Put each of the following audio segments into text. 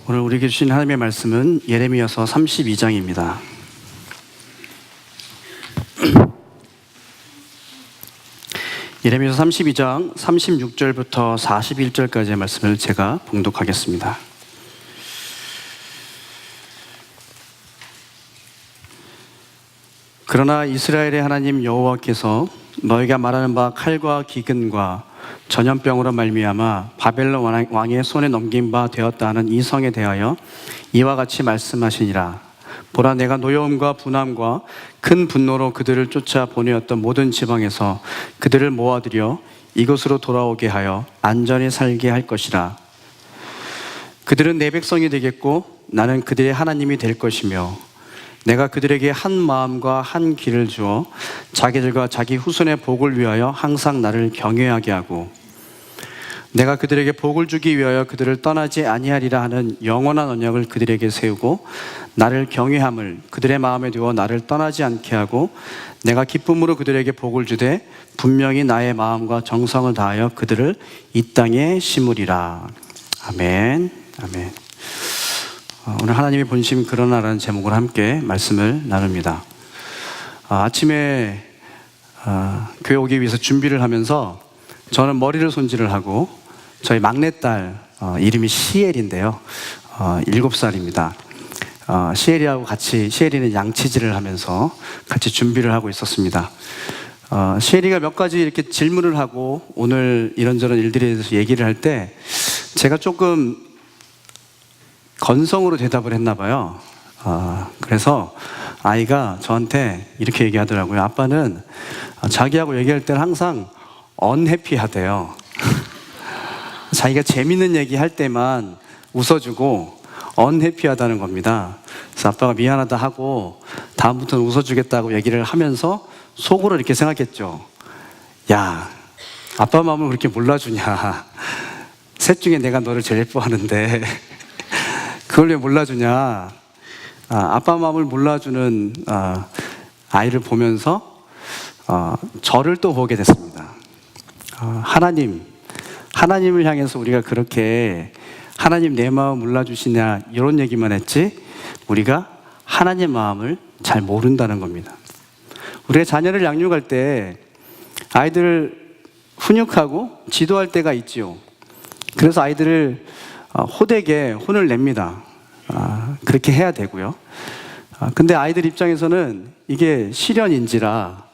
오늘 우리에게 주신 하나님의 말씀은 예레미야서 32장입니다. 예레미야서 32장 36절부터 41절까지의 말씀을 제가 봉독하겠습니다. 그러나 이스라엘의 하나님 여호와께서 너희가 말하는 바 칼과 기근과 전염병으로 말미암아 바벨론 왕의 손에 넘긴 바 되었다 하는 이 성에 대하여 이와 같이 말씀하시니라. 보라, 내가 노여움과 분함과 큰 분노로 그들을 쫓아 보내었던 모든 지방에서 그들을 모아들여 이곳으로 돌아오게 하여 안전히 살게 할 것이라. 그들은 내 백성이 되겠고 나는 그들의 하나님이 될 것이며 내가 그들에게 한 마음과 한 귀를 주어 자기들과 자기 후손의 복을 위하여 항상 나를 경외하게 하고 내가 그들에게 복을 주기 위하여 그들을 떠나지 아니하리라 하는 영원한 언약을 그들에게 세우고 나를 경외함을 그들의 마음에 두어 나를 떠나지 않게 하고 내가 기쁨으로 그들에게 복을 주되 분명히 나의 마음과 정성을 다하여 그들을 이 땅에 심으리라. 아멘. 아멘. 오늘 하나님의 본심 그러나라는 제목으로 함께 말씀을 나눕니다. 아침에 교회 오기 위해서 준비를 하면서 저는 머리를 손질을 하고 저희 막내딸 이름이 시엘인데요. 7살입니다. 시엘이하고 같이, 시엘이는 양치질을 하면서 같이 준비를 하고 있었습니다. 시엘이가 몇 가지 이렇게 질문을 하고 오늘 이런저런 일들에 대해서 얘기를 할 때 제가 조금 건성으로 대답을 했나 봐요. 그래서 아이가 저한테 이렇게 얘기하더라고요. 아빠는 자기하고 얘기할 때는 항상 언해피하대요. 자기가 재밌는 얘기 할 때만 웃어주고 언해피하다는 겁니다. 그래서 아빠가 미안하다 하고 다음부터는 웃어주겠다고 얘기를 하면서 속으로 이렇게 생각했죠. 야, 아빠 마음을 그렇게 몰라주냐. 셋 중에 내가 너를 제일 예뻐하는데 그걸 왜 몰라주냐. 아빠 마음을 몰라주는 아이를 보면서 저를 또 보게 됐습니다. 하나님을 향해서 우리가 그렇게 하나님 내 마음 몰라주시냐 이런 얘기만 했지 우리가 하나님 마음을 잘 모른다는 겁니다. 우리가 자녀를 양육할 때 아이들을 훈육하고 지도할 때가 있지요. 그래서 아이들을 호되게 혼을 냅니다. 그렇게 해야 되고요. 근데 아이들 입장에서는 이게 시련인지라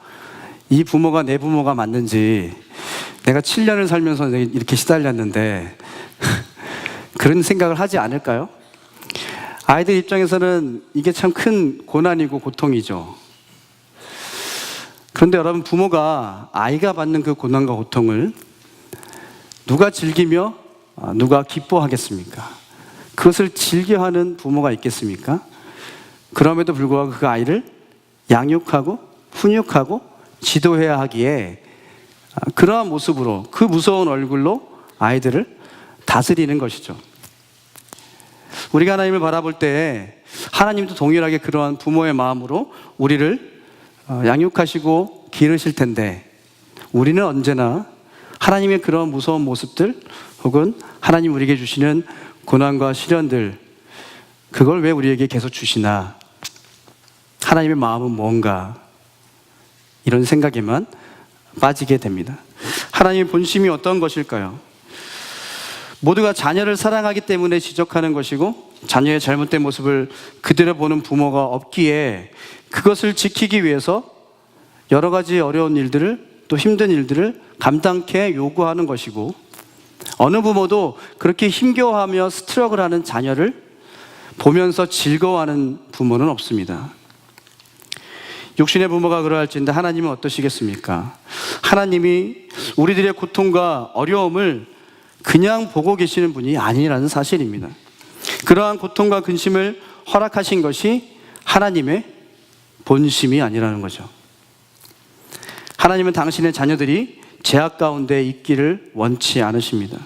이 부모가 내 부모가 맞는지 내가 7년을 살면서 이렇게 시달렸는데 그런 생각을 하지 않을까요? 아이들 입장에서는 이게 참 큰 고난이고 고통이죠. 그런데 여러분, 부모가 아이가 받는 그 고난과 고통을 누가 즐기며 누가 기뻐하겠습니까? 그것을 즐겨하는 부모가 있겠습니까? 그럼에도 불구하고 그 아이를 양육하고 훈육하고 지도해야 하기에 그러한 모습으로 그 무서운 얼굴로 아이들을 다스리는 것이죠. 우리가 하나님을 바라볼 때 하나님도 동일하게 그러한 부모의 마음으로 우리를 양육하시고 기르실 텐데 우리는 언제나 하나님의 그런 무서운 모습들 혹은 하나님 우리에게 주시는 고난과 시련들 그걸 왜 우리에게 계속 주시나, 하나님의 마음은 뭔가, 이런 생각에만 빠지게 됩니다. 하나님의 본심이 어떤 것일까요? 모두가 자녀를 사랑하기 때문에 지적하는 것이고 자녀의 잘못된 모습을 그대로 보는 부모가 없기에 그것을 지키기 위해서 여러 가지 어려운 일들을 또 힘든 일들을 감당케 요구하는 것이고 어느 부모도 그렇게 힘겨워하며 스트러글하는 자녀를 보면서 즐거워하는 부모는 없습니다. 육신의 부모가 그러할진데 하나님은 어떠시겠습니까? 하나님이 우리들의 고통과 어려움을 그냥 보고 계시는 분이 아니라는 사실입니다. 그러한 고통과 근심을 허락하신 것이 하나님의 본심이 아니라는 거죠. 하나님은 당신의 자녀들이 죄악 가운데 있기를 원치 않으십니다.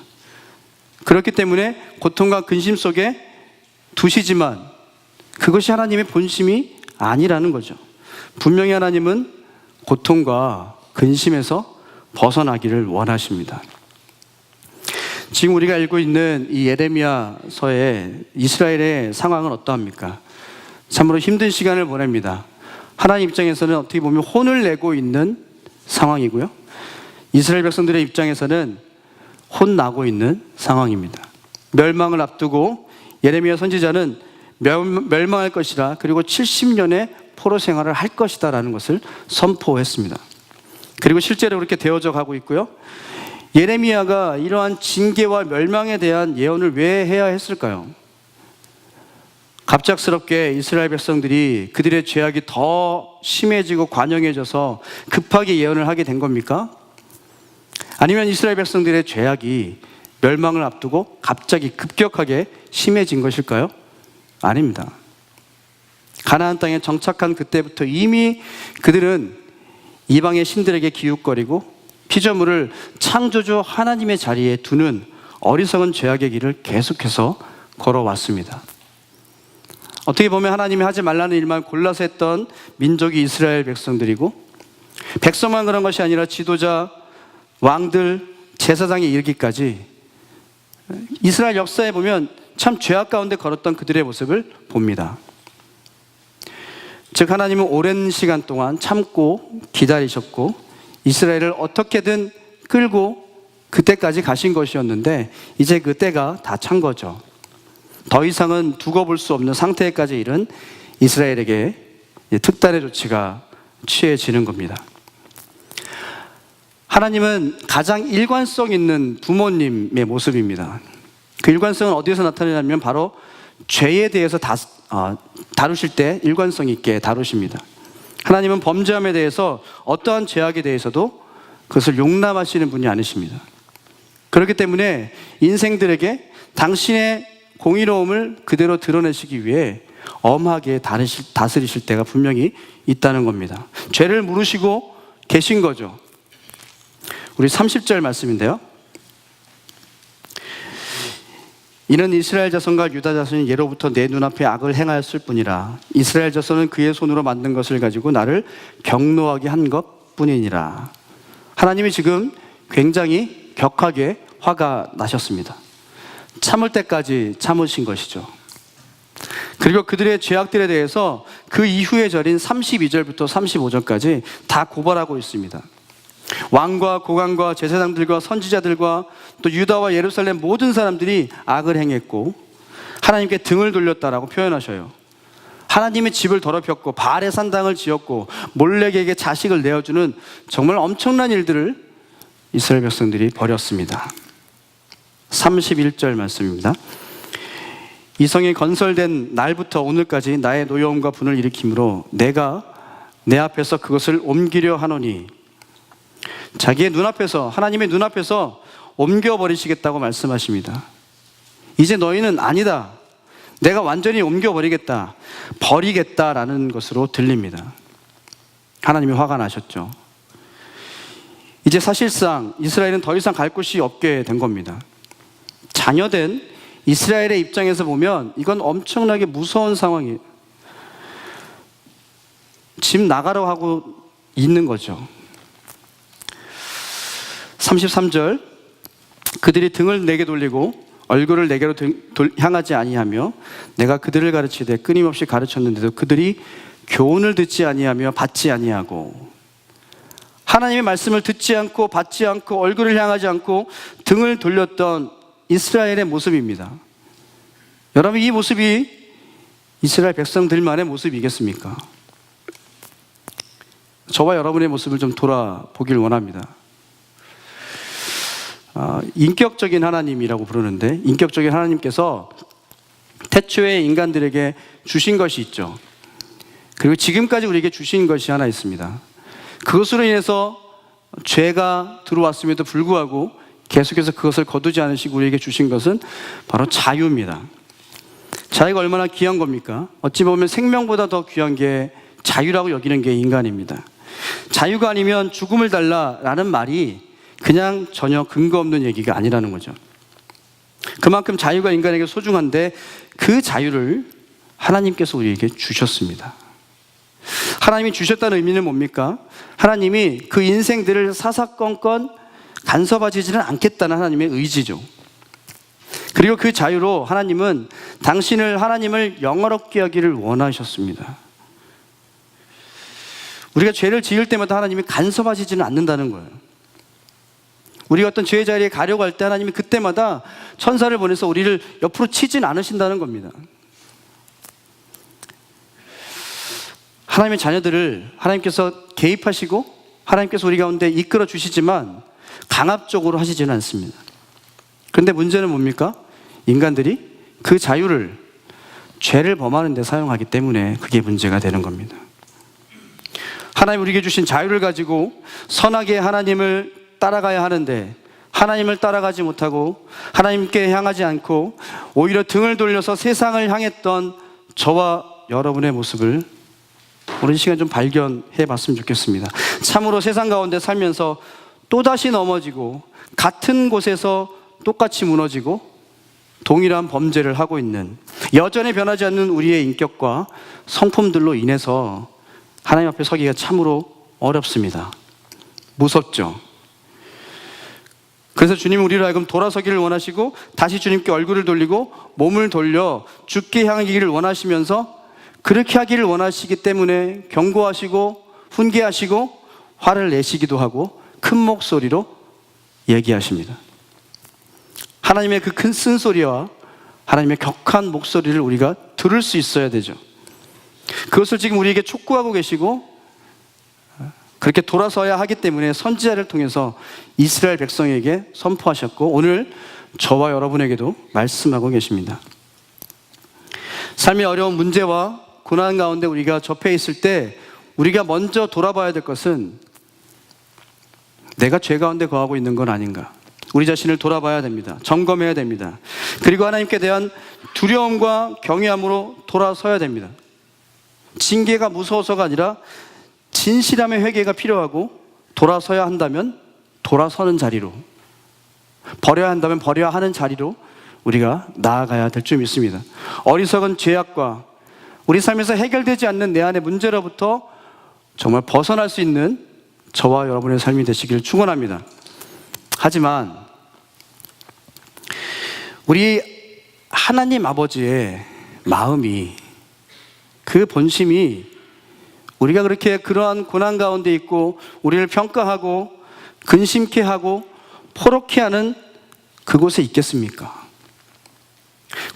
그렇기 때문에 고통과 근심 속에 두시지만 그것이 하나님의 본심이 아니라는 거죠. 분명히 하나님은 고통과 근심에서 벗어나기를 원하십니다. 지금 우리가 읽고 있는 이 예레미야서의 이스라엘의 상황은 어떠합니까? 참으로 힘든 시간을 보냅니다. 하나님 입장에서는 어떻게 보면 혼을 내고 있는 상황이고요, 이스라엘 백성들의 입장에서는 혼나고 있는 상황입니다. 멸망을 앞두고 예레미야 선지자는 멸망할 것이라, 그리고 70년의 포로 생활을 할 것이다 라는 것을 선포했습니다. 그리고 실제로 그렇게 되어져 가고 있고요. 예레미야가 이러한 징계와 멸망에 대한 예언을 왜 해야 했을까요? 갑작스럽게 이스라엘 백성들이 그들의 죄악이 더 심해지고 관영해져서 급하게 예언을 하게 된 겁니까? 아니면 이스라엘 백성들의 죄악이 멸망을 앞두고 갑자기 급격하게 심해진 것일까요? 아닙니다. 가나안 땅에 정착한 그때부터 이미 그들은 이방의 신들에게 기웃거리고 피조물을 창조주 하나님의 자리에 두는 어리석은 죄악의 길을 계속해서 걸어왔습니다. 어떻게 보면 하나님이 하지 말라는 일만 골라서 했던 민족이 이스라엘 백성들이고, 백성만 그런 것이 아니라 지도자, 왕들, 제사장에 이르기까지 이스라엘 역사에 보면 참 죄악 가운데 걸었던 그들의 모습을 봅니다. 즉 하나님은 오랜 시간 동안 참고 기다리셨고 이스라엘을 어떻게든 끌고 그때까지 가신 것이었는데, 이제 그 때가 다 찬 거죠. 더 이상은 두고 볼 수 없는 상태까지 이른 이스라엘에게 특단의 조치가 취해지는 겁니다. 하나님은 가장 일관성 있는 부모님의 모습입니다. 그 일관성은 어디에서 나타나냐면 바로 죄에 대해서 다루실 때 일관성 있게 다루십니다. 하나님은 범죄함에 대해서 어떠한 죄악에 대해서도 그것을 용납하시는 분이 아니십니다. 그렇기 때문에 인생들에게 당신의 공의로움을 그대로 드러내시기 위해 엄하게 다스리실 때가 분명히 있다는 겁니다. 죄를 물으시고 계신 거죠. 우리 30절 말씀인데요. 이는 이스라엘 자손과 유다 자손이 예로부터 내 눈앞에 악을 행하였을 뿐이라. 이스라엘 자손은 그의 손으로 만든 것을 가지고 나를 경노하게 한 것뿐이니라. 하나님이 지금 굉장히 격하게 화가 나셨습니다. 참을 때까지 참으신 것이죠. 그리고 그들의 죄악들에 대해서 그 이후의 절인 32절부터 35절까지 다 고발하고 있습니다. 왕과 고관과 제사장들과 선지자들과 또 유다와 예루살렘 모든 사람들이 악을 행했고 하나님께 등을 돌렸다라고 표현하셔요. 하나님의 집을 더럽혔고 바알의 산당을 지었고 몰렉에게 자식을 내어주는 정말 엄청난 일들을 이스라엘 백성들이 벌였습니다. 31절 말씀입니다. 이 성이 건설된 날부터 오늘까지 나의 노여움과 분을 일으키므로 내가 내 앞에서 그것을 옮기려 하노니, 자기의 눈앞에서, 하나님의 눈앞에서 옮겨버리시겠다고 말씀하십니다. 이제 너희는 아니다, 내가 완전히 옮겨버리겠다, 버리겠다라는 것으로 들립니다. 하나님이 화가 나셨죠. 이제 사실상 이스라엘은 더 이상 갈 곳이 없게 된 겁니다. 자녀된 이스라엘의 입장에서 보면 이건 엄청나게 무서운 상황이에요. 집 나가라고 하고 있는 거죠. 33절, 그들이 등을 내게 돌리고 얼굴을 내게로 향하지 아니하며 내가 그들을 가르치되 끊임없이 가르쳤는데도 그들이 교훈을 듣지 아니하며 받지 아니하고. 하나님의 말씀을 듣지 않고 받지 않고 얼굴을 향하지 않고 등을 돌렸던 이스라엘의 모습입니다. 여러분, 이 모습이 이스라엘 백성들만의 모습이겠습니까? 저와 여러분의 모습을 좀 돌아보길 원합니다. 인격적인 하나님이라고 부르는데, 인격적인 하나님께서 태초에 인간들에게 주신 것이 있죠. 그리고 지금까지 우리에게 주신 것이 하나 있습니다. 그것으로 인해서 죄가 들어왔음에도 불구하고 계속해서 그것을 거두지 않으시고 우리에게 주신 것은 바로 자유입니다. 자유가 얼마나 귀한 겁니까? 어찌 보면 생명보다 더 귀한 게 자유라고 여기는 게 인간입니다. 자유가 아니면 죽음을 달라라는 말이 그냥 전혀 근거 없는 얘기가 아니라는 거죠. 그만큼 자유가 인간에게 소중한데 그 자유를 하나님께서 우리에게 주셨습니다. 하나님이 주셨다는 의미는 뭡니까? 하나님이 그 인생들을 사사건건 간섭하지는 않겠다는 하나님의 의지죠. 그리고 그 자유로 하나님은 하나님을 영화롭게 하기를 원하셨습니다. 우리가 죄를 지을 때마다 하나님이 간섭하시지는 않는다는 거예요. 우리가 어떤 죄의 자리에 가려고 할 때 하나님이 그때마다 천사를 보내서 우리를 옆으로 치진 않으신다는 겁니다. 하나님의 자녀들을 하나님께서 개입하시고 하나님께서 우리 가운데 이끌어 주시지만 강압적으로 하시지는 않습니다. 그런데 문제는 뭡니까? 인간들이 그 자유를 죄를 범하는 데 사용하기 때문에 그게 문제가 되는 겁니다. 하나님 우리에게 주신 자유를 가지고 선하게 하나님을 따라가야 하는데 하나님을 따라가지 못하고 하나님께 향하지 않고 오히려 등을 돌려서 세상을 향했던 저와 여러분의 모습을 오늘 시간 좀 발견해 봤으면 좋겠습니다. 참으로 세상 가운데 살면서 또다시 넘어지고 같은 곳에서 똑같이 무너지고 동일한 범죄를 하고 있는 여전히 변하지 않는 우리의 인격과 성품들로 인해서 하나님 앞에 서기가 참으로 어렵습니다. 무섭죠. 그래서 주님은 우리를 하여금 돌아서기를 원하시고 다시 주님께 얼굴을 돌리고 몸을 돌려 주께 향하기를 원하시면서 그렇게 하기를 원하시기 때문에 경고하시고 훈계하시고 화를 내시기도 하고 큰 목소리로 얘기하십니다. 하나님의 그 큰 쓴소리와 하나님의 격한 목소리를 우리가 들을 수 있어야 되죠. 그것을 지금 우리에게 촉구하고 계시고 그렇게 돌아서야 하기 때문에 선지자를 통해서 이스라엘 백성에게 선포하셨고 오늘 저와 여러분에게도 말씀하고 계십니다. 삶의 어려운 문제와 고난 가운데 우리가 접해 있을 때 우리가 먼저 돌아봐야 될 것은 내가 죄 가운데 거하고 있는 건 아닌가. 우리 자신을 돌아봐야 됩니다. 점검해야 됩니다. 그리고 하나님께 대한 두려움과 경외함으로 돌아서야 됩니다. 징계가 무서워서가 아니라 진실함의 회개가 필요하고 돌아서야 한다면 돌아서는 자리로, 버려야 한다면 버려야 하는 자리로 우리가 나아가야 될 줄 믿습니다. 어리석은 죄악과 우리 삶에서 해결되지 않는 내 안의 문제로부터 정말 벗어날 수 있는 저와 여러분의 삶이 되시길 축원합니다. 하지만 우리 하나님 아버지의 마음이, 그 본심이 우리가 그렇게 그러한 고난 가운데 있고 우리를 평가하고 근심케 하고 포롭게 하는 그곳에 있겠습니까?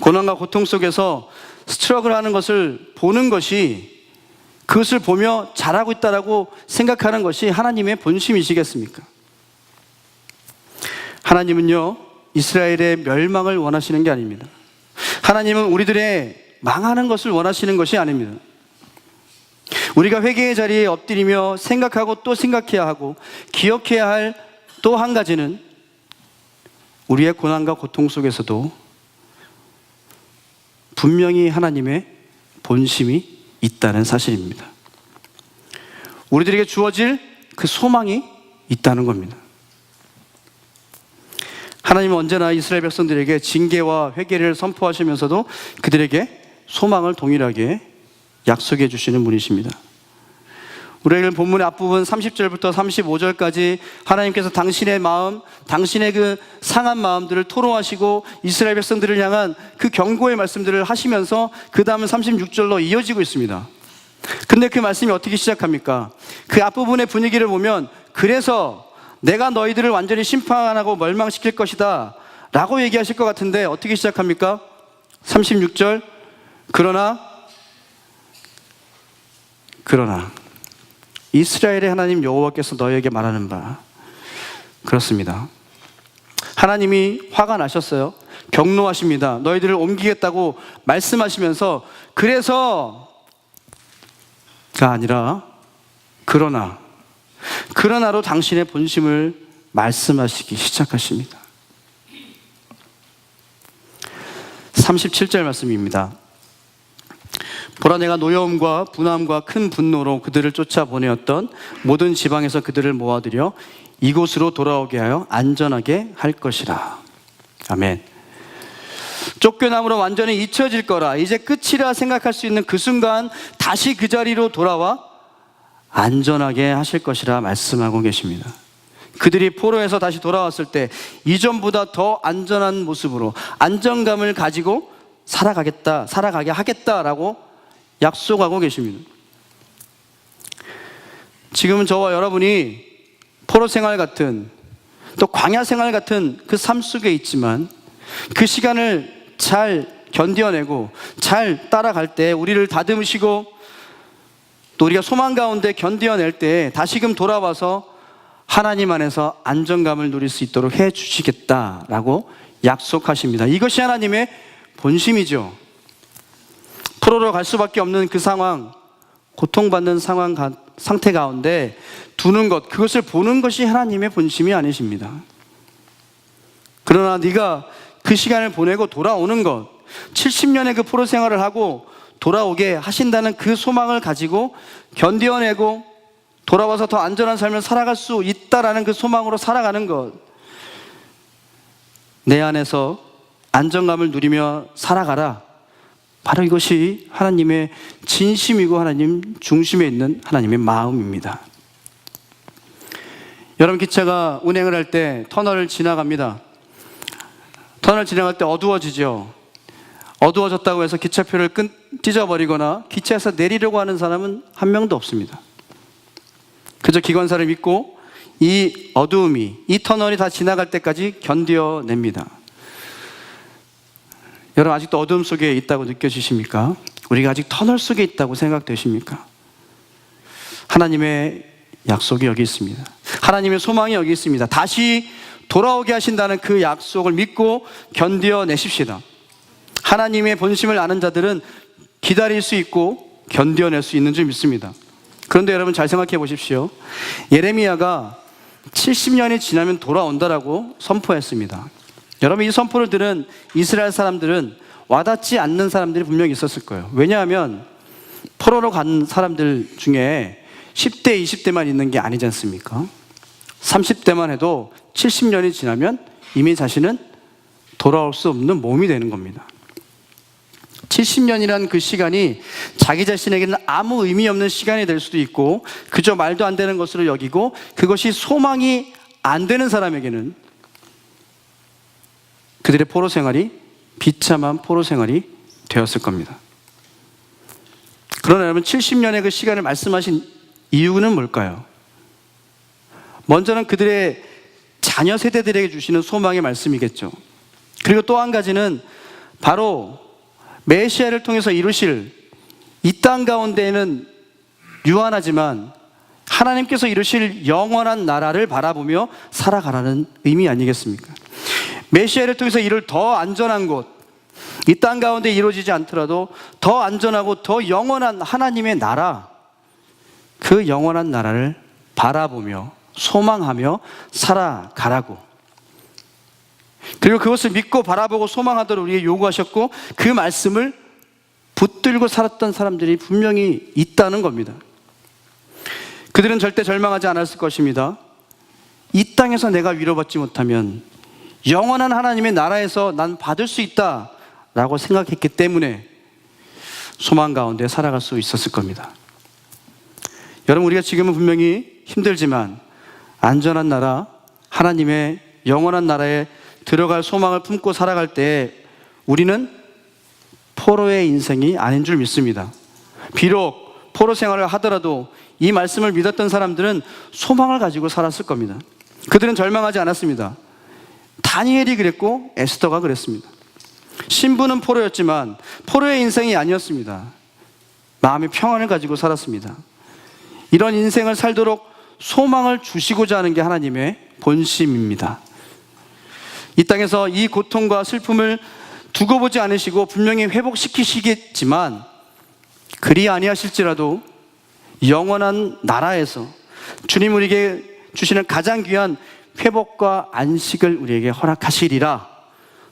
고난과 고통 속에서 스트러글 하는 것을 보는 것이, 그것을 보며 잘하고 있다라고 생각하는 것이 하나님의 본심이시겠습니까? 하나님은요, 이스라엘의 멸망을 원하시는 게 아닙니다. 하나님은 우리들의 망하는 것을 원하시는 것이 아닙니다. 우리가 회개의 자리에 엎드리며 생각하고 또 생각해야 하고 기억해야 할 또 한 가지는 우리의 고난과 고통 속에서도 분명히 하나님의 본심이 있다는 사실입니다. 우리들에게 주어질 그 소망이 있다는 겁니다. 하나님은 언제나 이스라엘 백성들에게 징계와 회개를 선포하시면서도 그들에게 소망을 동일하게 약속해 주시는 분이십니다. 우리는 본문의 앞부분 30절부터 35절까지 하나님께서 당신의 마음, 당신의 그 상한 마음들을 토로하시고 이스라엘 백성들을 향한 그 경고의 말씀들을 하시면서 그 다음은 36절로 이어지고 있습니다. 근데 그 말씀이 어떻게 시작합니까? 그 앞부분의 분위기를 보면 그래서 내가 너희들을 완전히 심판하고 멸망시킬 것이다 라고 얘기하실 것 같은데 어떻게 시작합니까? 36절 그러나 이스라엘의 하나님 여호와께서 너희에게 말하는 바, 그렇습니다. 하나님이 화가 나셨어요. 경노하십니다. 너희들을 옮기겠다고 말씀하시면서 그래서가 아니라 그러나로 당신의 본심을 말씀하시기 시작하십니다. 37절 말씀입니다. 보라, 내가 노여움과 분함과 큰 분노로 그들을 쫓아보내었던 모든 지방에서 그들을 모아들여 이곳으로 돌아오게 하여 안전하게 할 것이라. 아멘. 쫓겨남으로 완전히 잊혀질 거라, 이제 끝이라 생각할 수 있는 그 순간 다시 그 자리로 돌아와 안전하게 하실 것이라 말씀하고 계십니다. 그들이 포로에서 다시 돌아왔을 때 이전보다 더 안전한 모습으로 안정감을 가지고 살아가게 하겠다라고 약속하고 계십니다. 지금은 저와 여러분이 포로 생활 같은, 또 광야 생활 같은 그 삶 속에 있지만, 그 시간을 잘 견뎌내고 잘 따라갈 때 우리를 다듬으시고 또 우리가 소망 가운데 견뎌낼 때 다시금 돌아와서 하나님 안에서 안정감을 누릴 수 있도록 해 주시겠다라고 약속하십니다. 이것이 하나님의 본심이죠. 포로로 갈 수밖에 없는 그 상황, 고통받는 상태 가운데 두는 것, 그것을 보는 것이 하나님의 본심이 아니십니다. 그러나 네가 그 시간을 보내고 돌아오는 것, 70년의 그 포로 생활을 하고 돌아오게 하신다는 그 소망을 가지고 견뎌내고 돌아와서 더 안전한 삶을 살아갈 수 있다라는 그 소망으로 살아가는 것, 내 안에서 안정감을 누리며 살아가라. 바로 이것이 하나님의 진심이고 하나님 중심에 있는 하나님의 마음입니다. 여러분, 기차가 운행을 할 때 터널을 지나갑니다. 터널 지나갈 때 어두워지죠. 어두워졌다고 해서 기차표를 찢어버리거나 기차에서 내리려고 하는 사람은 한 명도 없습니다. 그저 기관사를 믿고 이 어두움이, 이 터널이 다 지나갈 때까지 견뎌냅니다. 여러분, 아직도 어둠 속에 있다고 느껴지십니까? 우리가 아직 터널 속에 있다고 생각되십니까? 하나님의 약속이 여기 있습니다. 하나님의 소망이 여기 있습니다. 다시 돌아오게 하신다는 그 약속을 믿고 견뎌내십시다. 하나님의 본심을 아는 자들은 기다릴 수 있고 견뎌낼 수 있는 줄 믿습니다. 그런데 여러분, 잘 생각해 보십시오. 예레미야가 70년이 지나면 돌아온다라고 선포했습니다. 여러분, 이 선포를 들은 이스라엘 사람들은 와닿지 않는 사람들이 분명히 있었을 거예요. 왜냐하면 포로로 간 사람들 중에 10대, 20대만 있는 게 아니지 않습니까? 30대만 해도 70년이 지나면 이미 자신은 돌아올 수 없는 몸이 되는 겁니다. 70년이란 그 시간이 자기 자신에게는 아무 의미 없는 시간이 될 수도 있고, 그저 말도 안 되는 것으로 여기고, 그것이 소망이 안 되는 사람에게는 그들의 포로 생활이 비참한 포로 생활이 되었을 겁니다. 그러나 여러분, 70년의 그 시간을 말씀하신 이유는 뭘까요? 먼저는 그들의 자녀 세대들에게 주시는 소망의 말씀이겠죠. 그리고 또 한 가지는 바로 메시아를 통해서 이루실, 이 땅 가운데에는 유한하지만 하나님께서 이루실 영원한 나라를 바라보며 살아가라는 의미 아니겠습니까? 메시아를 통해서 이룰 더 안전한 곳, 이 땅 가운데 이루어지지 않더라도 더 안전하고 더 영원한 하나님의 나라, 그 영원한 나라를 바라보며 소망하며 살아가라고, 그리고 그것을 믿고 바라보고 소망하도록 우리에게 요구하셨고, 그 말씀을 붙들고 살았던 사람들이 분명히 있다는 겁니다. 그들은 절대 절망하지 않았을 것입니다. 이 땅에서 내가 위로받지 못하면 영원한 하나님의 나라에서 난 받을 수 있다라고 생각했기 때문에 소망 가운데 살아갈 수 있었을 겁니다. 여러분, 우리가 지금은 분명히 힘들지만 안전한 나라, 하나님의 영원한 나라에 들어갈 소망을 품고 살아갈 때 우리는 포로의 인생이 아닌 줄 믿습니다. 비록 포로 생활을 하더라도 이 말씀을 믿었던 사람들은 소망을 가지고 살았을 겁니다. 그들은 절망하지 않았습니다. 다니엘이 그랬고 에스더가 그랬습니다. 신부는 포로였지만 포로의 인생이 아니었습니다. 마음의 평안을 가지고 살았습니다. 이런 인생을 살도록 소망을 주시고자 하는 게 하나님의 본심입니다. 이 땅에서 이 고통과 슬픔을 두고 보지 않으시고 분명히 회복시키시겠지만, 그리 아니하실지라도 영원한 나라에서 주님 우리에게 주시는 가장 귀한 회복과 안식을 우리에게 허락하시리라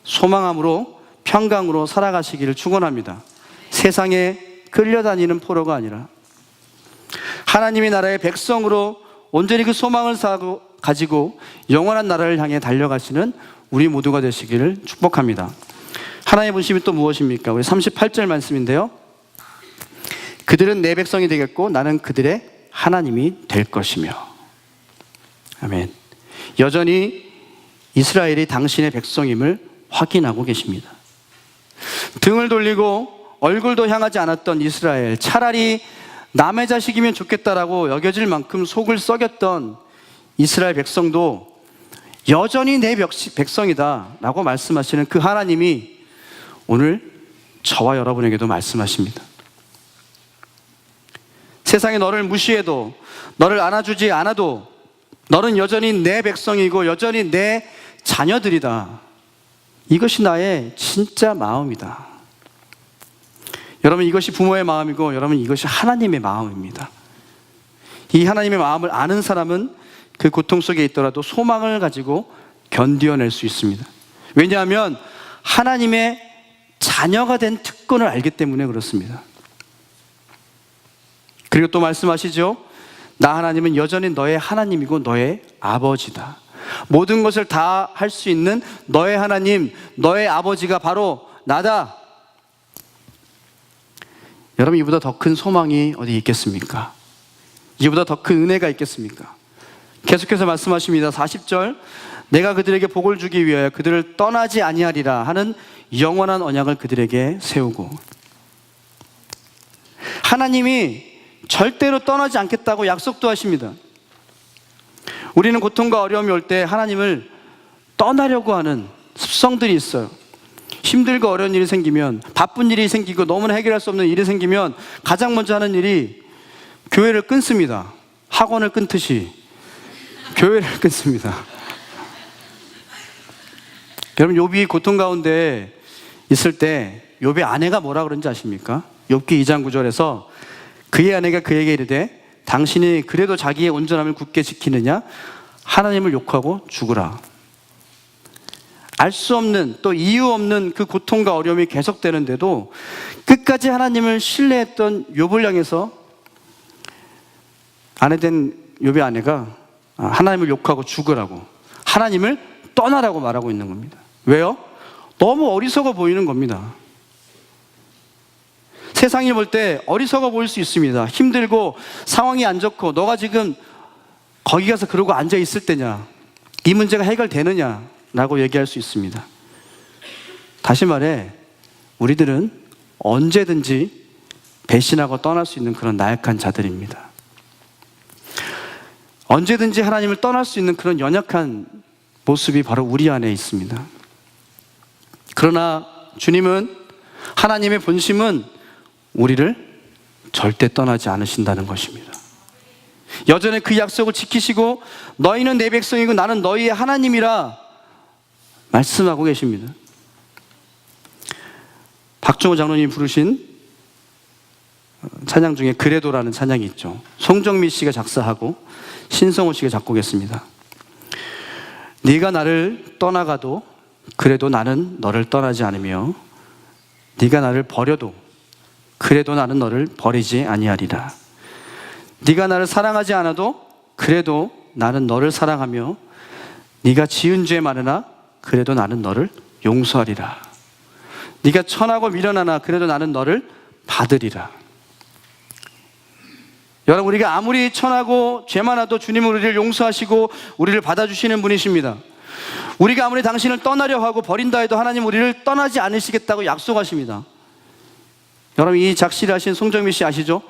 소망함으로 평강으로 살아가시기를 축원합니다. 세상에 끌려다니는 포로가 아니라 하나님의 나라의 백성으로 온전히 그 소망을 가지고 영원한 나라를 향해 달려가시는 우리 모두가 되시기를 축복합니다. 하나님의 본심이 또 무엇입니까? 우리 38절 말씀인데요, 그들은 내 백성이 되겠고 나는 그들의 하나님이 될 것이며. 아멘. 여전히 이스라엘이 당신의 백성임을 확인하고 계십니다. 등을 돌리고 얼굴도 향하지 않았던 이스라엘, 차라리 남의 자식이면 좋겠다라고 여겨질 만큼 속을 썩였던 이스라엘 백성도 여전히 내 백성이다 라고 말씀하시는 그 하나님이 오늘 저와 여러분에게도 말씀하십니다. 세상이 너를 무시해도, 너를 안아주지 않아도 너는 여전히 내 백성이고 여전히 내 자녀들이다. 이것이 나의 진짜 마음이다. 여러분, 이것이 부모의 마음이고 여러분, 이것이 하나님의 마음입니다. 이 하나님의 마음을 아는 사람은 그 고통 속에 있더라도 소망을 가지고 견뎌낼 수 있습니다. 왜냐하면 하나님의 자녀가 된 특권을 알기 때문에 그렇습니다. 그리고 또 말씀하시죠. 나 하나님은 여전히 너의 하나님이고 너의 아버지다. 모든 것을 다 할 수 있는 너의 하나님, 너의 아버지가 바로 나다. 여러분, 이보다 더 큰 소망이 어디 있겠습니까? 이보다 더 큰 은혜가 있겠습니까? 계속해서 말씀하십니다. 40절, 내가 그들에게 복을 주기 위하여 그들을 떠나지 아니하리라 하는 영원한 언약을 그들에게 세우고, 하나님이 절대로 떠나지 않겠다고 약속도 하십니다. 우리는 고통과 어려움이 올 때 하나님을 떠나려고 하는 습성들이 있어요. 힘들고 어려운 일이 생기면, 바쁜 일이 생기고 너무나 해결할 수 없는 일이 생기면 가장 먼저 하는 일이 교회를 끊습니다. 학원을 끊듯이 교회를 끊습니다. 여러분, 욥이 고통 가운데 있을 때 욥의 아내가 뭐라 그런지 아십니까? 욥기 2장 9절에서 그의 아내가 그에게 이르되 당신이 그래도 자기의 온전함을 굳게 지키느냐? 하나님을 욕하고 죽으라. 알 수 없는, 또 이유 없는 그 고통과 어려움이 계속되는데도 끝까지 하나님을 신뢰했던 욥을 향해서 아내된 욥의 아내가 하나님을 욕하고 죽으라고, 하나님을 떠나라고 말하고 있는 겁니다. 왜요? 너무 어리석어 보이는 겁니다. 세상이 볼 때 어리석어 보일 수 있습니다. 힘들고 상황이 안 좋고 너가 지금 거기 가서 그러고 앉아 있을 때냐, 이 문제가 해결되느냐 라고 얘기할 수 있습니다. 다시 말해, 우리들은 언제든지 배신하고 떠날 수 있는 그런 나약한 자들입니다. 언제든지 하나님을 떠날 수 있는 그런 연약한 모습이 바로 우리 안에 있습니다. 그러나 주님은, 하나님의 본심은 우리를 절대 떠나지 않으신다는 것입니다. 여전히 그 약속을 지키시고 너희는 내 백성이고 나는 너희의 하나님이라 말씀하고 계십니다. 박종호 장로님이 부르신 찬양 중에 그래도라는 찬양이 있죠. 송정미 씨가 작사하고 신성호 씨가 작곡했습니다. 네가 나를 떠나가도 그래도 나는 너를 떠나지 않으며 네가 나를 버려도 그래도 나는 너를 버리지 아니하리라. 네가 나를 사랑하지 않아도 그래도 나는 너를 사랑하며 네가 지은 죄 많으나 그래도 나는 너를 용서하리라. 네가 천하고 미련하나 그래도 나는 너를 받으리라. 여러분, 우리가 아무리 천하고 죄 많아도 주님은 우리를 용서하시고 우리를 받아주시는 분이십니다. 우리가 아무리 당신을 떠나려 하고 버린다 해도 하나님 우리를 떠나지 않으시겠다고 약속하십니다. 여러분, 이 작시를 하신 송정미 씨 아시죠?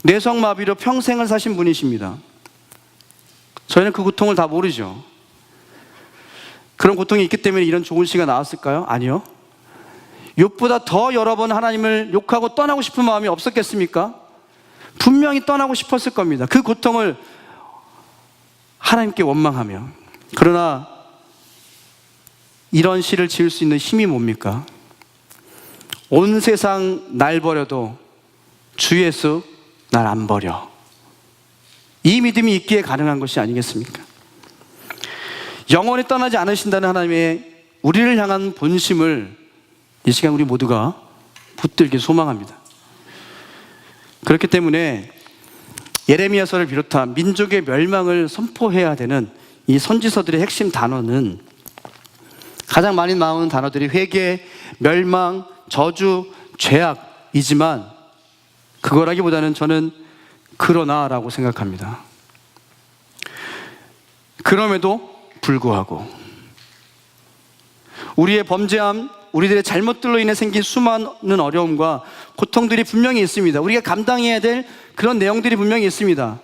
뇌성마비로 평생을 사신 분이십니다. 저희는 그 고통을 다 모르죠. 그런 고통이 있기 때문에 이런 좋은 시가 나왔을까요? 아니요. 욥보다 더 여러 번 하나님을 욕하고 떠나고 싶은 마음이 없었겠습니까? 분명히 떠나고 싶었을 겁니다. 그 고통을 하나님께 원망하며. 그러나 이런 시를 지을 수 있는 힘이 뭡니까? 온 세상 날 버려도 주 예수 날 안 버려. 이 믿음이 있기에 가능한 것이 아니겠습니까? 영원히 떠나지 않으신다는 하나님의 우리를 향한 본심을 이 시간 우리 모두가 붙들길 소망합니다. 그렇기 때문에 예레미야서를 비롯한 민족의 멸망을 선포해야 되는 이 선지서들의 핵심 단어는, 가장 많이 나오는 단어들이 회개, 멸망, 저주, 죄악이지만 그거라기보다는 저는 그러나라고 생각합니다. 그럼에도 불구하고 우리의 범죄함, 우리들의 잘못들로 인해 생긴 수많은 어려움과 고통들이 분명히 있습니다. 우리가 감당해야 될 그런 내용들이 분명히 있습니다.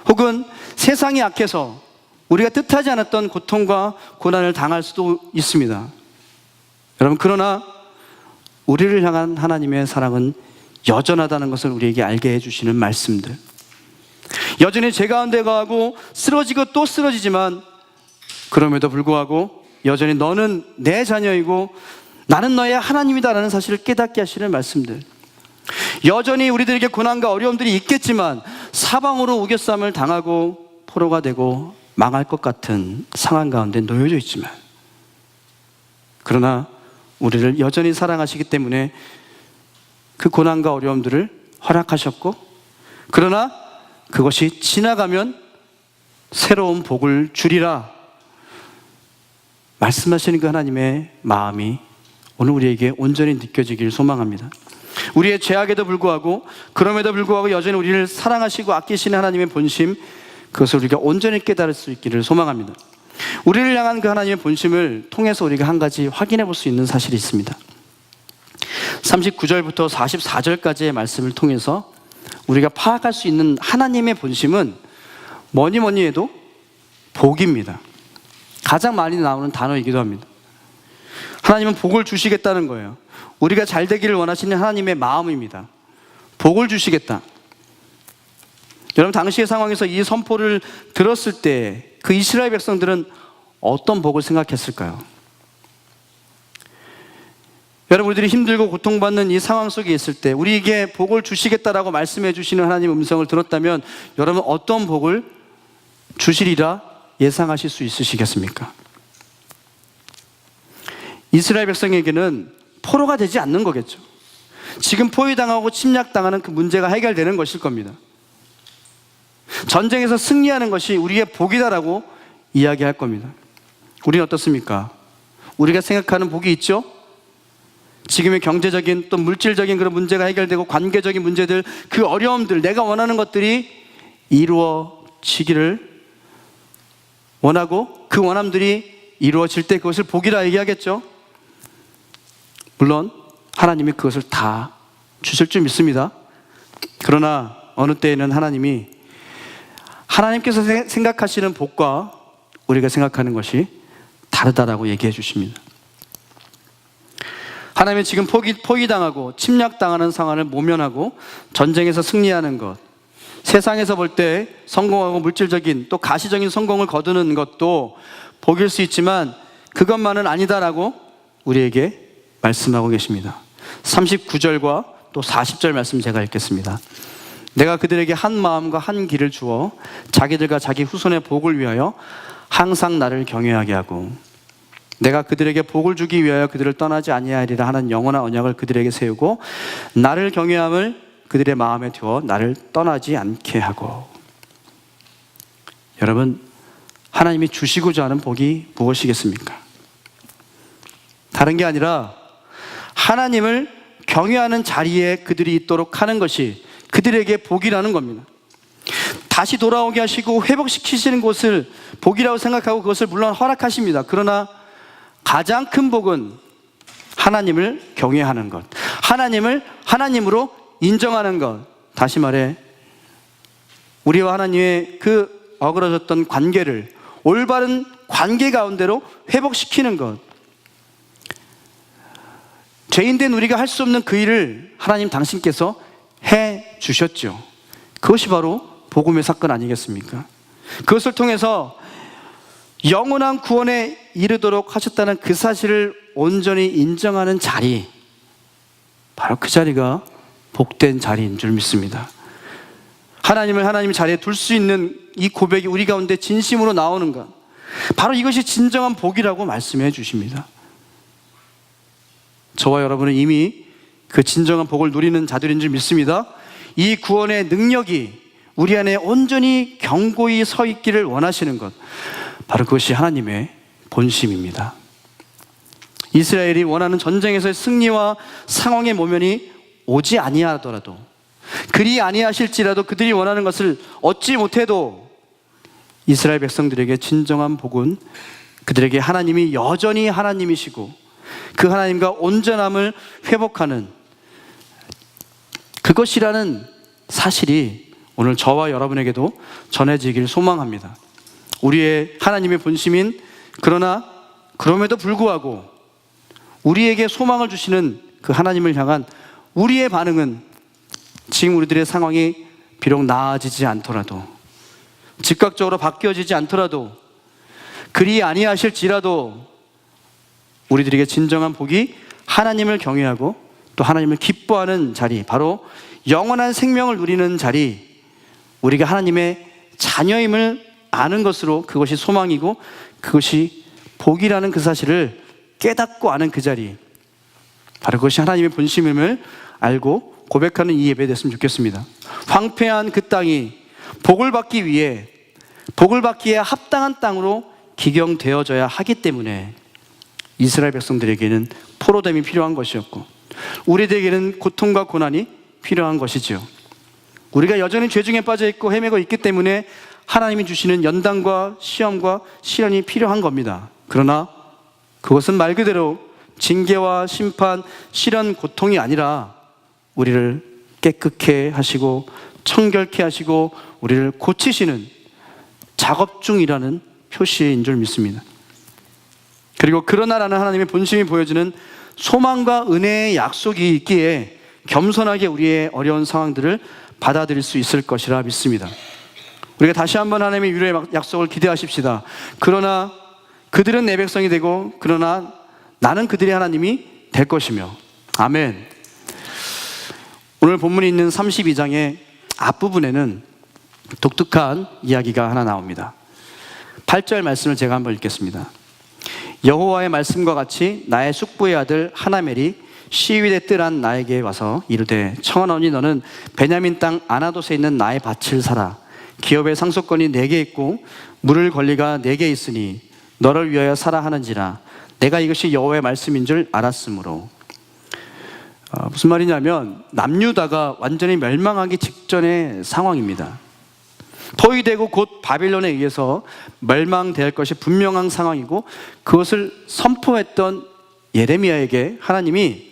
혹은 세상이 악해서 우리가 뜻하지 않았던 고통과 고난을 당할 수도 있습니다. 여러분, 그러나 우리를 향한 하나님의 사랑은 여전하다는 것을 우리에게 알게 해주시는 말씀들, 여전히 죄 가운데 거하고 쓰러지고 또 쓰러지지만 그럼에도 불구하고 여전히 너는 내 자녀이고 나는 너의 하나님이다라는 사실을 깨닫게 하시는 말씀들, 여전히 우리들에게 고난과 어려움들이 있겠지만 사방으로 우겨쌈을 당하고 포로가 되고 망할 것 같은 상황 가운데 놓여져 있지만 그러나 우리를 여전히 사랑하시기 때문에 그 고난과 어려움들을 허락하셨고, 그러나 그것이 지나가면 새로운 복을 주리라 말씀하시는 그 하나님의 마음이 오늘 우리에게 온전히 느껴지길 소망합니다. 우리의 죄악에도 불구하고 그럼에도 불구하고 여전히 우리를 사랑하시고 아끼시는 하나님의 본심, 그것을 우리가 온전히 깨달을 수 있기를 소망합니다. 우리를 향한 그 하나님의 본심을 통해서 우리가 한 가지 확인해 볼 수 있는 사실이 있습니다. 39절부터 44절까지의 말씀을 통해서 우리가 파악할 수 있는 하나님의 본심은 뭐니 해도 복입니다. 가장 많이 나오는 단어이기도 합니다. 하나님은 복을 주시겠다는 거예요. 우리가 잘 되기를 원하시는 하나님의 마음입니다. 복을 주시겠다. 여러분, 당시의 상황에서 이 선포를 들었을 때 그 이스라엘 백성들은 어떤 복을 생각했을까요? 여러분, 우리들이 힘들고 고통받는 이 상황 속에 있을 때 우리에게 복을 주시겠다라고 말씀해 주시는 하나님의 음성을 들었다면 여러분, 어떤 복을 주시리라 예상하실 수 있으시겠습니까? 이스라엘 백성에게는 포로가 되지 않는 거겠죠. 지금 포위당하고 침략당하는 그 문제가 해결되는 것일 겁니다. 전쟁에서 승리하는 것이 우리의 복이다라고 이야기할 겁니다. 우리는 어떻습니까? 우리가 생각하는 복이 있죠? 지금의 경제적인 또 물질적인 그런 문제가 해결되고 관계적인 문제들, 그 어려움들, 내가 원하는 것들이 이루어지기를 원하고 그 원함들이 이루어질 때 그것을 복이라 얘기하겠죠? 물론 하나님이 그것을 다 주실 줄 믿습니다. 그러나 어느 때에는 하나님께서 생각하시는 복과 우리가 생각하는 것이 다르다라고 얘기해 주십니다. 하나님은 지금 포위당하고 침략당하는 상황을 모면하고 전쟁에서 승리하는 것, 세상에서 볼 때 성공하고 물질적인 또 가시적인 성공을 거두는 것도 복일 수 있지만 그것만은 아니다라고 우리에게 말씀하고 계십니다. 39절과 또 40절 말씀 제가 읽겠습니다. 내가 그들에게 한 마음과 한 길을 주어 자기들과 자기 후손의 복을 위하여 항상 나를 경외하게 하고 내가 그들에게 복을 주기 위하여 그들을 떠나지 아니하리라 하는 영원한 언약을 그들에게 세우고 나를 경외함을 그들의 마음에 두어 나를 떠나지 않게 하고. 여러분, 하나님이 주시고자 하는 복이 무엇이겠습니까? 다른 게 아니라 하나님을 경외하는 자리에 그들이 있도록 하는 것이 그들에게 복이라는 겁니다. 다시 돌아오게 하시고 회복시키시는 것을 복이라고 생각하고 그것을 물론 허락하십니다. 그러나 가장 큰 복은 하나님을 경외하는 것, 하나님을 하나님으로 인정하는 것, 다시 말해 우리와 하나님의 그 어그러졌던 관계를 올바른 관계 가운데로 회복시키는 것. 죄인된 우리가 할 수 없는 그 일을 하나님 당신께서 해 주셨죠. 그것이 바로 복음의 사건 아니겠습니까? 그것을 통해서 영원한 구원에 이르도록 하셨다는 그 사실을 온전히 인정하는 자리, 바로 그 자리가 복된 자리인 줄 믿습니다. 하나님을 하나님 자리에 둘 수 있는 이 고백이 우리 가운데 진심으로 나오는 것, 바로 이것이 진정한 복이라고 말씀해 주십니다. 저와 여러분은 이미 그 진정한 복을 누리는 자들인 줄 믿습니다. 이 구원의 능력이 우리 안에 온전히 견고히 서 있기를 원하시는 것, 바로 그것이 하나님의 본심입니다. 이스라엘이 원하는 전쟁에서의 승리와 상황의 모면이 오지 아니하더라도, 그리 아니하실지라도 그들이 원하는 것을 얻지 못해도 이스라엘 백성들에게 진정한 복은 그들에게 하나님이 여전히 하나님이시고 그 하나님과 온전함을 회복하는 그것이라는 사실이 오늘 저와 여러분에게도 전해지길 소망합니다. 우리의 하나님의 본심인 그러나 그럼에도 불구하고 우리에게 소망을 주시는 그 하나님을 향한 우리의 반응은 지금 우리들의 상황이 비록 나아지지 않더라도 즉각적으로 바뀌어지지 않더라도 그리 아니하실지라도 우리들에게 진정한 복이 하나님을 경외하고 또 하나님을 기뻐하는 자리, 바로 영원한 생명을 누리는 자리, 우리가 하나님의 자녀임을 아는 것으로 그것이 소망이고 그것이 복이라는 그 사실을 깨닫고 아는 그 자리, 바로 그것이 하나님의 본심임을 알고 고백하는 이 예배 됐으면 좋겠습니다. 황폐한 그 땅이 복을 받기 위해 복을 받기에 합당한 땅으로 기경되어져야 하기 때문에 이스라엘 백성들에게는 포로됨이 필요한 것이었고 우리들에게는 고통과 고난이 필요한 것이죠. 우리가 여전히 죄 중에 빠져 있고 헤매고 있기 때문에 하나님이 주시는 연단과 시험과 시련이 필요한 겁니다. 그러나 그것은 말 그대로 징계와 심판, 시련, 고통이 아니라 우리를 깨끗게 하시고 청결케 하시고 우리를 고치시는 작업 중이라는 표시인 줄 믿습니다. 그리고 그러나라는 하나님의 본심이 보여주는 소망과 은혜의 약속이 있기에 겸손하게 우리의 어려운 상황들을 받아들일 수 있을 것이라 믿습니다. 우리가 다시 한번 하나님의 위로의 약속을 기대하십시다. 그러나 그들은 내 백성이 되고 그러나 나는 그들의 하나님이 될 것이며. 아멘. 오늘 본문에 있는 32장의 앞부분에는 독특한 이야기가 하나 나옵니다. 8절 말씀을 제가 한번 읽겠습니다. 여호와의 말씀과 같이 나의 숙부의 아들 하나멜이 시위대 뜰한 나에게 와서 이르되 청하노니 너는 베냐민 땅 아나돗에 있는 나의 밭을 사라. 기업의 상속권이 내게 있고 물을 권리가 내게 있으니 너를 위하여 사라 하는지라. 내가 이것이 여호와의 말씀인 줄 알았으므로. 무슨 말이냐면 남유다가 완전히 멸망하기 직전의 상황입니다. 포위되고 곧 바빌론에 의해서 멸망될 것이 분명한 상황이고 그것을 선포했던 예레미야에게 하나님이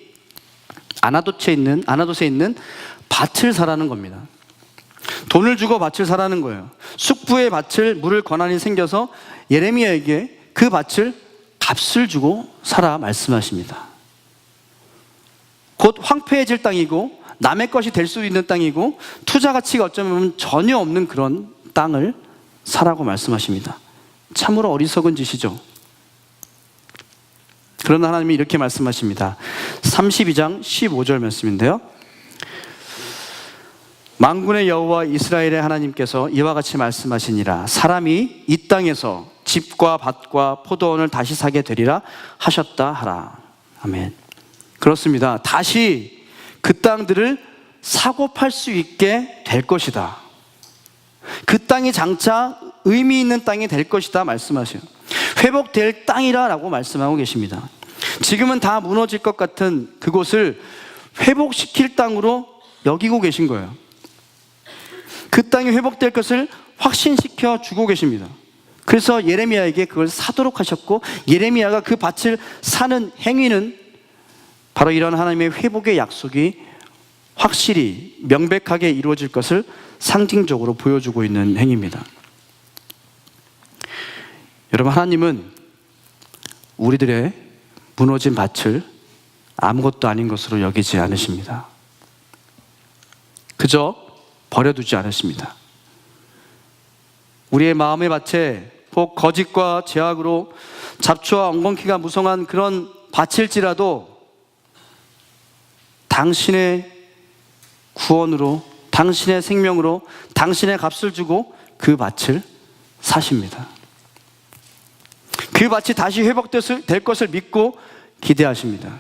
아나돗에 있는 밭을 사라는 겁니다. 돈을 주고 밭을 사라는 거예요. 숙부의 밭을 물을 권한이 생겨서 예레미야에게 그 밭을 값을 주고 사라 말씀하십니다. 곧 황폐해질 땅이고 남의 것이 될 수 있는 땅이고 투자 가치가 어쩌면 전혀 없는 그런 땅을 사라고 말씀하십니다. 참으로 어리석은 짓이죠. 그러나 하나님이 이렇게 말씀하십니다. 32장 15절 말씀인데요. 만군의 여호와 이스라엘의 하나님께서 이와 같이 말씀하시니라. 사람이 이 땅에서 집과 밭과 포도원을 다시 사게 되리라 하셨다 하라. 아멘. 그렇습니다. 다시 그 땅들을 사고 팔 수 있게 될 것이다. 그 땅이 장차 의미 있는 땅이 될 것이다 말씀하세요. 회복될 땅이라고 말씀하고 계십니다. 지금은 다 무너질 것 같은 그곳을 회복시킬 땅으로 여기고 계신 거예요. 그 땅이 회복될 것을 확신시켜 주고 계십니다. 그래서 예레미야에게 그걸 사도록 하셨고 예레미야가 그 밭을 사는 행위는 바로 이런 하나님의 회복의 약속이 확실히 명백하게 이루어질 것을 상징적으로 보여주고 있는 행위입니다. 여러분, 하나님은 우리들의 무너진 밭을 아무것도 아닌 것으로 여기지 않으십니다. 그저 버려두지 않으십니다. 우리의 마음의 밭에 혹 거짓과 죄악으로 잡초와 엉겅퀴가 무성한 그런 밭일지라도 당신의 구원으로, 당신의 생명으로, 당신의 값을 주고 그 밭을 사십니다. 그 밭이 다시 회복될 것을 믿고 기대하십니다.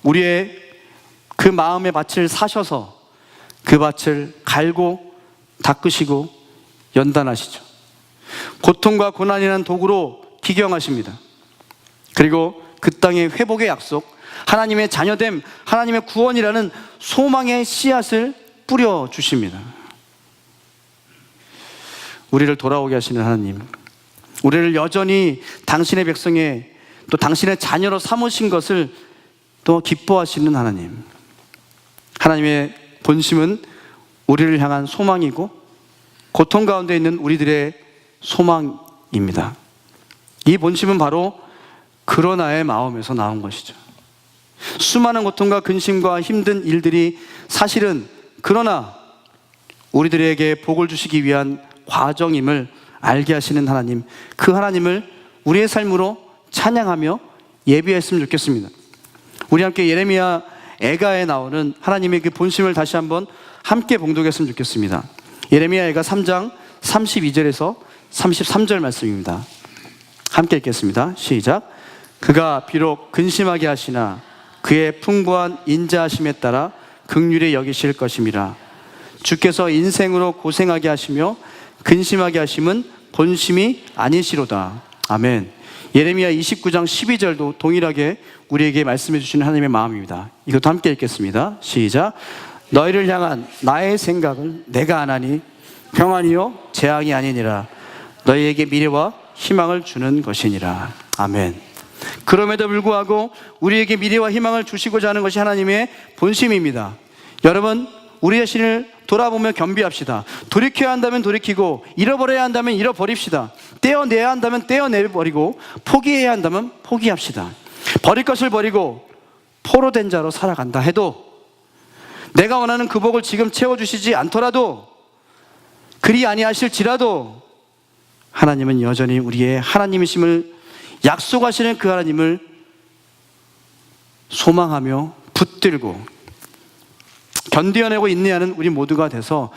우리의 그 마음의 밭을 사셔서 그 밭을 갈고 닦으시고 연단하시죠. 고통과 고난이라는 도구로 기경하십니다. 그리고 그 땅의 회복의 약속, 하나님의 자녀됨, 하나님의 구원이라는 소망의 씨앗을 뿌려주십니다. 우리를 돌아오게 하시는 하나님, 우리를 여전히 당신의 백성에 또 당신의 자녀로 삼으신 것을 또 기뻐하시는 하나님, 하나님의 본심은 우리를 향한 소망이고 고통 가운데 있는 우리들의 소망입니다. 이 본심은 바로 그러나의 마음에서 나온 것이죠. 수많은 고통과 근심과 힘든 일들이 사실은 그러나 우리들에게 복을 주시기 위한 과정임을 알게 하시는 하나님, 그 하나님을 우리의 삶으로 찬양하며 예비했으면 좋겠습니다. 우리 함께 예레미야 애가에 나오는 하나님의 그 본심을 다시 한번 함께 봉독했으면 좋겠습니다. 예레미야 애가 3장 32절에서 33절 말씀입니다. 함께 읽겠습니다. 시작. 그가 비록 근심하게 하시나 그의 풍부한 인자하심에 따라 긍휼히 여기실 것임이라. 주께서 인생으로 고생하게 하시며 근심하게 하심은 본심이 아니시로다. 아멘. 예레미야 29장 12절도 동일하게 우리에게 말씀해 주시는 하나님의 마음입니다. 이것도 함께 읽겠습니다. 시작. 너희를 향한 나의 생각을 내가 아나니 평안이요 재앙이 아니니라. 너희에게 미래와 희망을 주는 것이니라. 아멘. 그럼에도 불구하고 우리에게 미래와 희망을 주시고자 하는 것이 하나님의 본심입니다. 여러분, 우리 자신을 돌아보며 겸비합시다. 돌이켜야 한다면 돌이키고 잃어버려야 한다면 잃어버립시다. 떼어내야 한다면 떼어내버리고 포기해야 한다면 포기합시다. 버릴 것을 버리고 포로된 자로 살아간다 해도, 내가 원하는 그 복을 지금 채워주시지 않더라도, 그리 아니하실지라도 하나님은 여전히 우리의 하나님이심을 약속하시는 그 하나님을 소망하며 붙들고 견뎌내고 인내하는 우리 모두가 돼서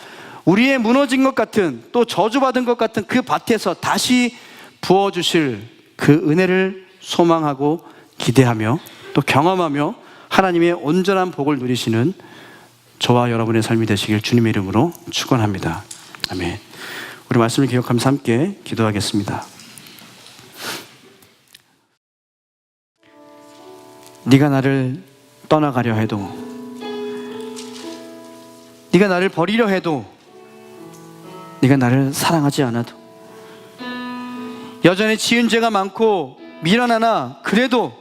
우리의 무너진 것 같은, 또 저주받은 것 같은 그 밭에서 다시 부어주실 그 은혜를 소망하고 기대하며 또 경험하며 하나님의 온전한 복을 누리시는 저와 여러분의 삶이 되시길 주님의 이름으로 축원합니다. 아멘. 우리 말씀을 기억하면서 함께 기도하겠습니다. 네가 나를 떠나가려 해도, 네가 나를 버리려 해도, 네가 나를 사랑하지 않아도, 여전히 지은 죄가 많고 미련하나 그래도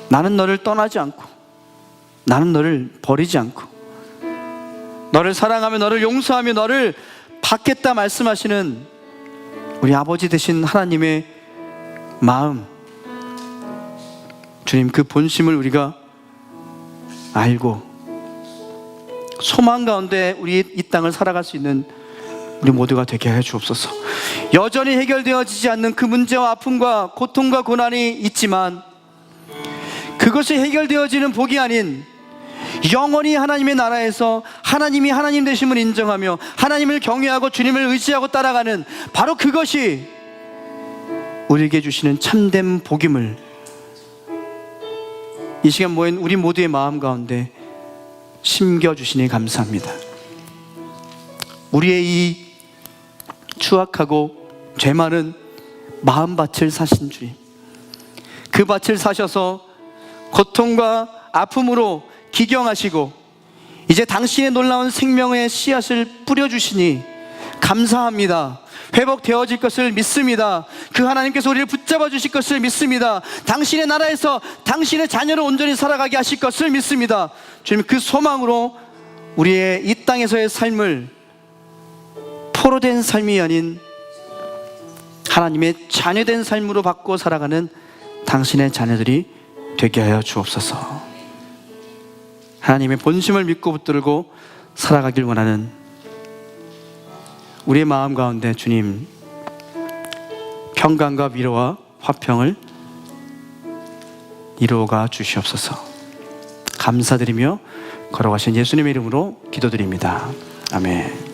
나는 너를 떠나지 않고, 나는 너를 버리지 않고, 너를 사랑하며 너를 용서하며 너를 받겠다 말씀하시는 우리 아버지 되신 하나님의 마음, 주님, 그 본심을 우리가 알고 소망 가운데 우리 이 땅을 살아갈 수 있는 우리 모두가 되게 해 주옵소서. 여전히 해결되어지지 않는 그 문제와 아픔과 고통과 고난이 있지만 그것이 해결되어지는 복이 아닌 영원히 하나님의 나라에서 하나님이 하나님 되심을 인정하며 하나님을 경외하고 주님을 의지하고 따라가는 바로 그것이 우리에게 주시는 참된 복임을 이 시간 모인 우리 모두의 마음 가운데 심겨주시니 감사합니다. 우리의 이 추악하고 죄 많은 마음밭을 사신 주님, 그 밭을 사셔서 고통과 아픔으로 기경하시고 이제 당신의 놀라운 생명의 씨앗을 뿌려주시니 감사합니다. 회복되어질 것을 믿습니다. 그 하나님께서 우리를 붙잡아 주실 것을 믿습니다. 당신의 나라에서 당신의 자녀를 온전히 살아가게 하실 것을 믿습니다. 주님, 그 소망으로 우리의 이 땅에서의 삶을 포로된 삶이 아닌 하나님의 자녀된 삶으로 바꿔 살아가는 당신의 자녀들이 되게 하여 주옵소서. 하나님의 본심을 믿고 붙들고 살아가길 원하는 우리의 마음 가운데 주님, 평강과 위로와 화평을 이루어가 주시옵소서. 감사드리며 걸어가신 예수님의 이름으로 기도드립니다. 아멘.